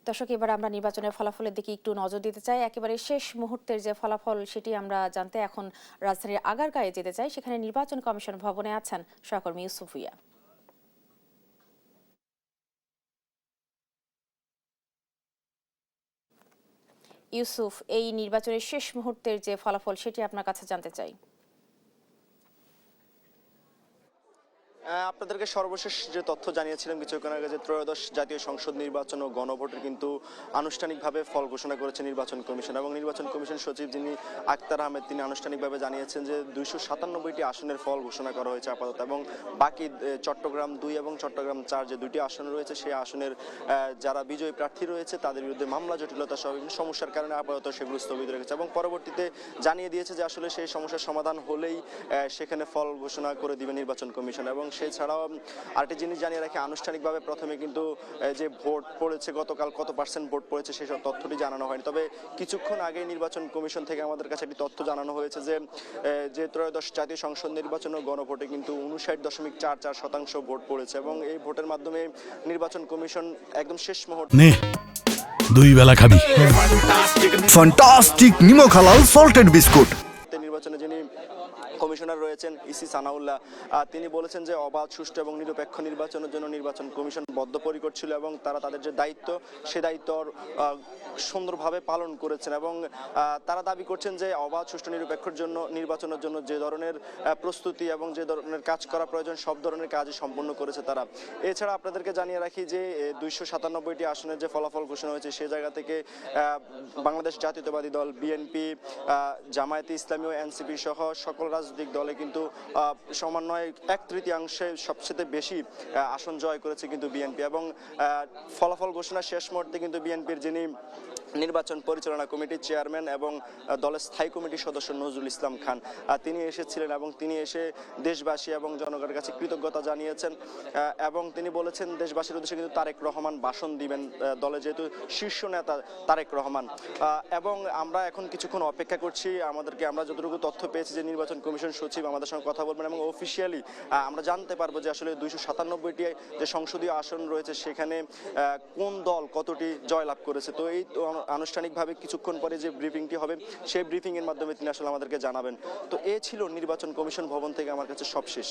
দর্শক, এবার আমরা নির্বাচনের ফলাফলের দিকে একটু নজর দিতে চাই। একেবারে শেষ মুহূর্তের যে ফলাফল সেটি আমরা জানতে এখন রাজধানীর আগারগাঁয়ে যেতে চাই। সেখানে নির্বাচন কমিশন ভবনে আছেন সহকর্মী ইউসুফ ভুঁইয়া। ইউসুফ, এই নির্বাচনের শেষ মুহূর্তের যে ফলাফল সেটি আপনার কাছে জানতে চাই। আপনাদেরকে সর্বশেষ যে তথ্য জানিয়েছিলাম কিছুক্ষণ আগে, যে ত্রয়োদশ জাতীয় সংসদ নির্বাচন ও গণভোটের কিন্তু আনুষ্ঠানিকভাবে ফল ঘোষণা করেছে নির্বাচন কমিশন। এবং নির্বাচন কমিশন সচিব যিনি আক্তার আহমেদ, তিনি আনুষ্ঠানিকভাবে জানিয়েছেন যে 297টি আসনের ফল ঘোষণা করা হয়েছে আপাতত, এবং বাকি চট্টগ্রাম 2 এবং চট্টগ্রাম 4 যে দুইটি আসন রয়েছে সেই আসনের যারা বিজয়ী প্রার্থী রয়েছে তাদের বিরুদ্ধে মামলা জটিলতা সহ বিভিন্ন সমস্যার কারণে আপাতত সেগুলো স্থগিত রেখেছে, এবং পরবর্তীতে জানিয়ে দিয়েছে যে আসলে সেই সমস্যার সমাধান হলেই সেখানে ফল ঘোষণা করে দিবে নির্বাচন কমিশন। এবং সেছাড়াও আরেকটি জিনিস জানিয়ে রাখি, আনুষ্ঠানিকভাবে প্রথমে কিন্তু যে ভোট পড়েছে গতকাল কত % ভোট পড়েছে সেই সব তথ্যটি জানানো হয়নি। তবে কিছুক্ষণ আগে নির্বাচন কমিশন থেকে আমাদের কাছে একটি তথ্য জানানো হয়েছে যে ত্রয়োদশ জাতীয় সংসদ নির্বাচন ও গণভোটে কিন্তু 59.44% ভোট পড়েছে, এবং এই ভোটের মাধ্যমে নির্বাচন কমিশন একদম শেষ মুহূর্তে দুই বেলা খাবি ফ্যান্টাস্টিক নিমো খালাল সল্টেড বিস্কুট। নির্বাচনে যিনি কমিশনার রয়েছেন ইসি সানাউল্লাহ, তিনি বলেছেন যে অবাধ, সুষ্ঠু এবং নিরপেক্ষ নির্বাচনের জন্য নির্বাচন কমিশন বদ্ধপরিকর ছিল, এবং তারা তাদের যে দায়িত্ব সে দায়িত্ব সুন্দরভাবে পালন করেছেন। এবং তারা দাবি করছেন যে অবাধ, সুষ্ঠু, নিরপেক্ষর জন্য নির্বাচনের জন্য যে ধরনের প্রস্তুতি এবং যে ধরনের কাজ করা প্রয়োজন সব ধরনের কাজই সম্পন্ন করেছে তারা। এছাড়া আপনাদেরকে জানিয়ে রাখি যে 297টি আসনের যে ফলাফল ঘোষণা হয়েছে সে জায়গা থেকে বাংলাদেশ জাতীয়তাবাদী দল, বিএনপি, জামায়াতে ইসলামী ও এনসিপি সহ সকল রাজনৈতিক দলে কিন্তু সমন্বয়ে 1/3 সবচেয়ে বেশি আসন জয় করেছে কিন্তু বিএনপি। এবং ফলাফল ঘোষণা শেষ মুহূর্তে কিন্তু বিএনপির যিনি নির্বাচন পরিচালনা কমিটির চেয়ারম্যান এবং দলের স্থায়ী কমিটির সদস্য নজরুল ইসলাম খান, তিনি এসেছিলেন এবং তিনি এসে দেশবাসী এবং জনগণের কাছে কৃতজ্ঞতা জানিয়েছেন, এবং তিনি বলেছেন দেশবাসীর উদ্দেশ্যে কিন্তু তারেক রহমান ভাষণ দিবেন, দলে যেহেতু শীর্ষ নেতা তারেক রহমান। এবং আমরা এখন কিছুক্ষণ অপেক্ষা করছি, আমরা যতটুকু তথ্য পেয়েছি যে নির্বাচন কমিশন সচিব আমাদের সঙ্গে কথা বলবেন, এবং অফিসিয়ালি আমরা জানতে পারবো যে আসলে 297টি যে সংসদীয় আসন রয়েছে সেখানে কোন দল কতটি জয়লাভ করেছে। তো এই আনুষ্ঠানিকভাবে কিছুক্ষণ পরে যে ব্রিফিংটি হবে সেই ব্রিফিং এর মাধ্যমে তিনি আসলে আমাদেরকে জানাবেন। তো এ ছিল নির্বাচন কমিশন ভবন থেকে আমার কাছে সবশেষ।